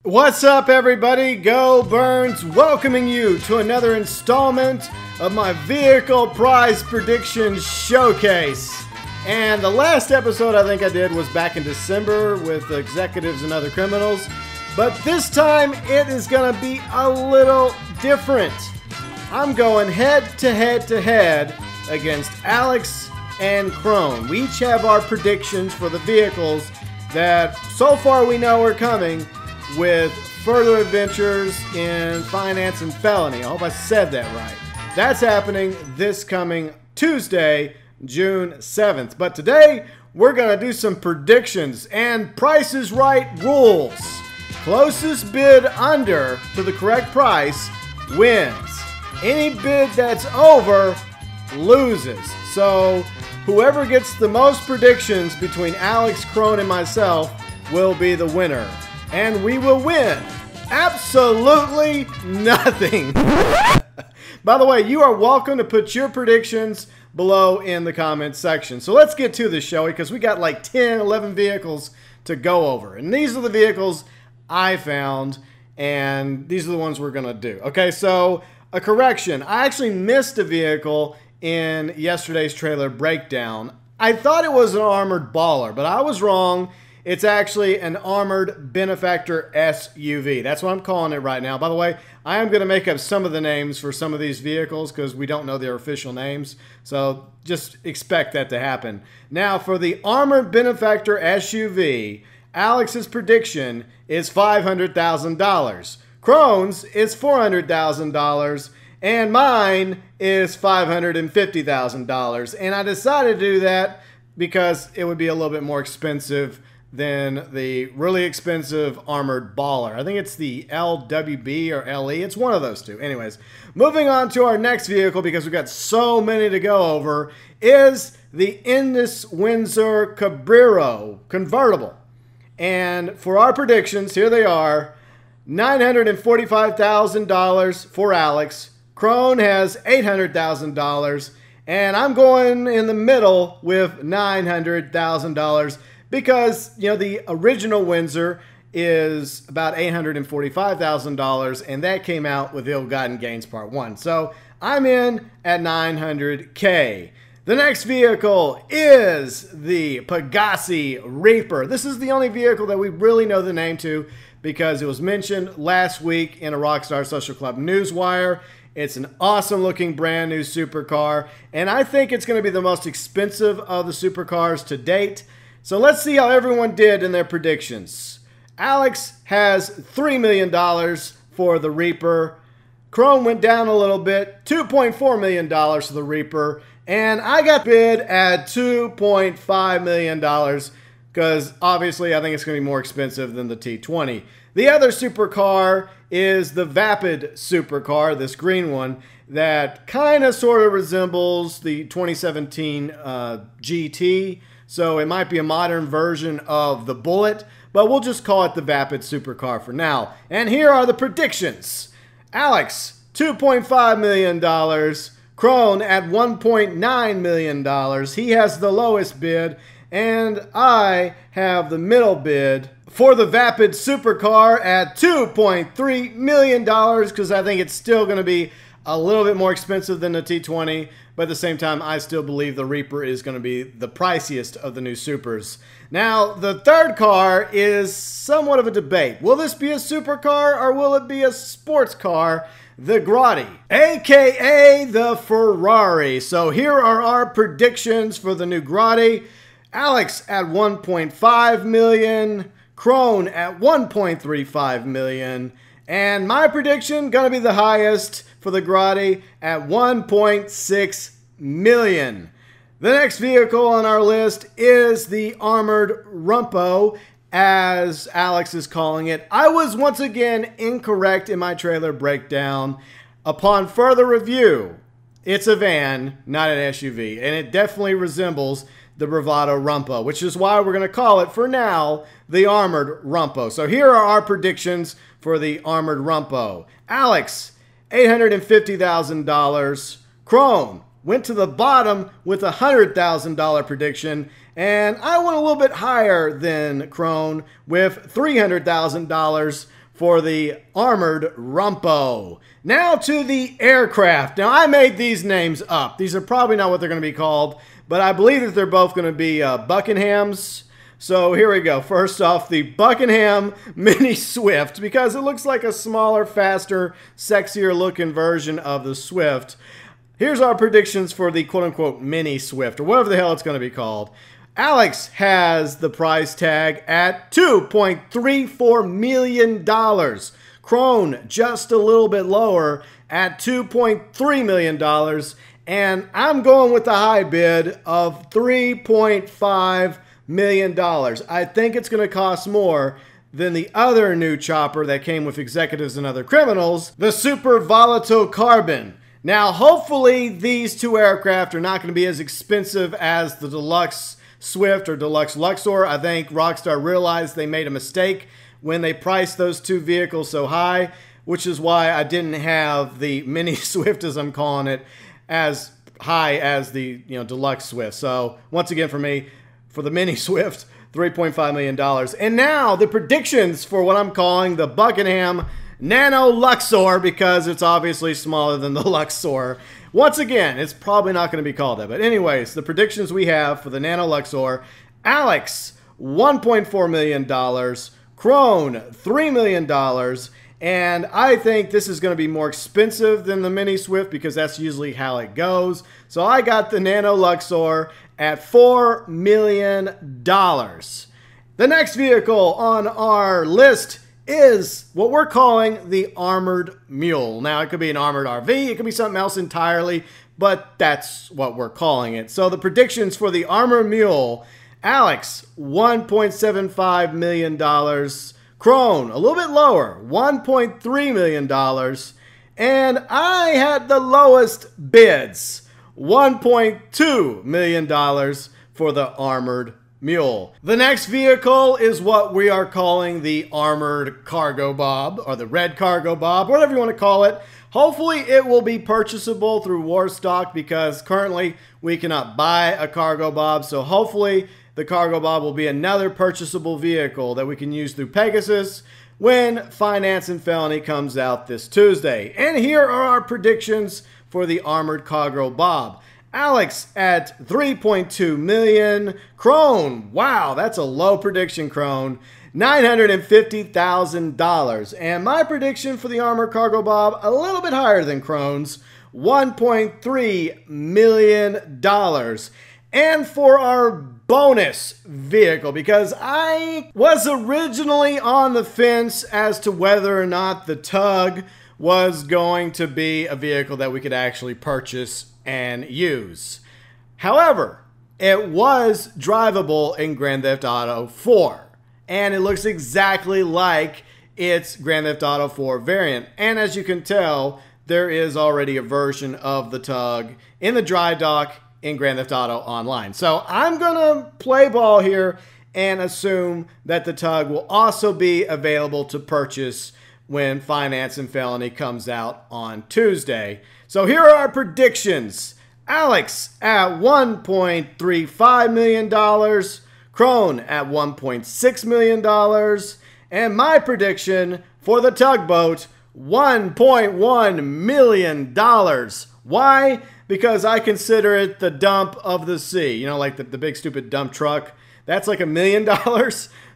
What's up, everybody? GeauxBurns welcoming you to another installment of my vehicle prize prediction showcase. And the last episode I think I did was back in December with executives and other criminals. But this time it is going to be a little different. I'm going head to head against Alex and Crone. We each have our predictions for the vehicles that so far we know are coming with further adventures in Finance and Felony. I hope I said that right. That's happening this coming Tuesday, June 7th. But today, we're going to do some predictions and Price is Right rules. Closest bid under to the correct price wins. Any bid that's over loses. So whoever gets the most predictions between Alex, Crone, and myself will be the winner. And we will win absolutely nothing. By the way, you are welcome to put your predictions below in the comments section. So let's get to this, shall we? Because we got like 10, 11 vehicles to go over. And these are the vehicles I found, and these are the ones we're going to do. Okay, so a correction. I actually missed a vehicle in yesterday's trailer breakdown. I thought it was an armored baller, but I was wrong. It's actually an armored benefactor SUV. That's what I'm calling it right now. By the way, I am going to make up some of the names for some of these vehicles because we don't know their official names. So just expect that to happen. Now, for the armored benefactor SUV, Alex's prediction is $500,000. Crone's is $400,000. And mine is $550,000. And I decided to do that because it would be a little bit more expensive than the really expensive armored baller. I think it's the LWB or LE. It's one of those two. Anyways, moving on to our next vehicle because we've got so many to go over is the Indus Windsor Cabrero convertible. And for our predictions, here they are. $945,000 for Alex. Crone has $800,000. And I'm going in the middle with $900,000 because, you know, the original Windsor is about $845,000 and that came out with Ill-Gotten Gains Part 1. So I'm in at $900K. The next vehicle is the Pegassi Reaper. This is the only vehicle that we really know the name to because it was mentioned last week in a Rockstar Social Club Newswire. It's an awesome looking brand new supercar, and I think it's going to be the most expensive of the supercars to date. So let's see how everyone did in their predictions. Alex has $3 million for the Reaper. Crone went down a little bit, $2.4 million for the Reaper, and I got bid at $2.5 million because obviously I think it's going to be more expensive than the T20. The other supercar is the Vapid supercar, this green one, that kind of sort of resembles the 2017 GT. So it might be a modern version of the Bullet, but we'll just call it the Vapid supercar for now. And here are the predictions. Alex, $2.5 million. Crone at $1.9 million. He has the lowest bid, and I have the middle bid for the Vapid supercar at $2.3 million because I think it's still going to be a little bit more expensive than the T20, but at the same time, I still believe the Reaper is going to be the priciest of the new supers. Now, the third car is somewhat of a debate. Will this be a supercar or will it be a sports car? The Grotti, aka the Ferrari. So here are our predictions for the new Grotti. Alex at $1.5 million. Crone at $1.35 million. And my prediction going to be the highest for the Grotti at $1.6 million. The next vehicle on our list is the Armored Rumpo, as Alex is calling it. I was once again incorrect in my trailer breakdown. Upon further review, it's a van, not an SUV, and it definitely resembles the Bravado Rumpo, which is why we're going to call it, for now, the Armored Rumpo. So here are our predictions for the Armored Rumpo. Alex, $850,000. Crone went to the bottom with a $100,000 prediction, and I went a little bit higher than Crone with $300,000 for the armored Rumpo. Now to the aircraft. Now I made these names up. These are probably not what they're going to be called, but I believe that they're both going to be Buckinghams. So here we go. First off, the Buckingham Mini Swift, because it looks like a smaller, faster, sexier looking version of the Swift. Here's our predictions for the quote-unquote Mini Swift, or whatever the hell it's going to be called. Alex has the price tag at $2.34 million. Crone just a little bit lower at $2.3 million. And I'm going with the high bid of $3.5 million. I think it's going to cost more than the other new chopper that came with executives and other criminals, the Super Volatile Carbon. Now, hopefully these two aircraft are not going to be as expensive as the Deluxe Swift or Deluxe Luxor. I think Rockstar realized they made a mistake when they priced those two vehicles so high, which is why I didn't have the Mini Swift, as I'm calling it, as high as the Deluxe Swift. So once again for me, for the Mini Swift, $3.5 million. And now the predictions for what I'm calling the Buckingham Nano Luxor, because it's obviously smaller than the Luxor. Once again, it's probably not going to be called that. But anyways, the predictions we have for the Nano Luxor: Alex, $1.4 million. Crone, $3 million. And I think this is going to be more expensive than the Mini Swift because that's usually how it goes. So I got the Nano Luxor at $4 million. The next vehicle on our list is what we're calling the Armored Mule. Now, it could be an armored RV, it could be something else entirely, but that's what we're calling it. So the predictions for the Armored Mule: Alex, $1.75 million. Crone, a little bit lower, $1.3 million. And I had the lowest bids, $1.2 million for the Armored Mule. The next vehicle is what we are calling the Armored Cargo Bob, or the Red Cargo Bob, whatever you want to call it. Hopefully it will be purchasable through Warstock, because currently we cannot buy a Cargo Bob. So hopefully the Cargo Bob will be another purchasable vehicle that we can use through Pegasus when Finance and Felony comes out this Tuesday. And here are our predictions for the Armored Cargo Bob. Alex at $3.2 million. Crone, wow, that's a low prediction, Crone, $950,000. And my prediction for the Armored Cargo Bob, a little bit higher than Crone's, $1.3 million. And for our bonus vehicle, because I was originally on the fence as to whether or not the Tug was going to be a vehicle that we could actually purchase and use. However, it was drivable in Grand Theft Auto 4, and it looks exactly like its Grand Theft Auto 4 variant. And as you can tell, there is already a version of the Tug in the dry dock in Grand Theft Auto Online. So I'm gonna play ball here and assume that the Tug will also be available to purchase when Finance and Felony comes out on Tuesday. So here are our predictions. Alex at $1.35 million. Crone at $1.6 million. And my prediction for the Tugboat, $1.1 million. Why? Because I consider it the dump of the sea. You know, like the big stupid dump truck. That's like $1 million.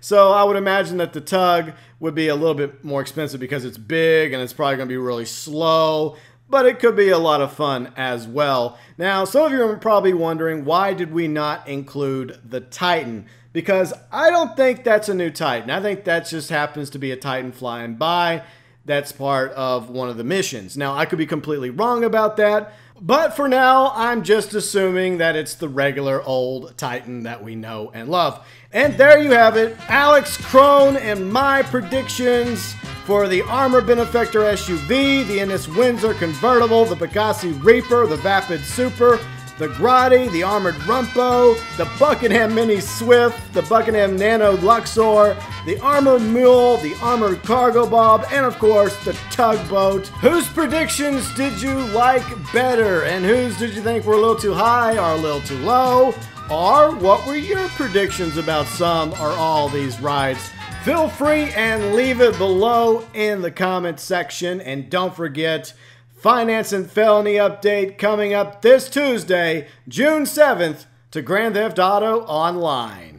So I would imagine that the Tug would be a little bit more expensive because it's big and it's probably going to be really slow. But it could be a lot of fun as well. Now, some of you are probably wondering, why did we not include the Titan? Because I don't think that's a new Titan. I think that just happens to be a Titan flying by. That's part of one of the missions. Now, I could be completely wrong about that. But for now, I'm just assuming that it's the regular old Titan that we know and love. And there you have it. Alex, Crone, and my predictions for the Armor Benefactor SUV, the NS Windsor Convertible, the Pegassi Reaper, the Vapid Super, the Grotti, the Armored Rumpo, the Buckingham Mini Swift, the Buckingham Nano Luxor, the Armored Mule, the Armored Cargo Bob, and of course the Tugboat. Whose predictions did you like better? And whose did you think were a little too high or a little too low? Or what were your predictions about some or all these rides Feel free and leave it below in the comment section. And don't forget, Finance and Felony update coming up this Tuesday, June 7th, to Grand Theft Auto Online.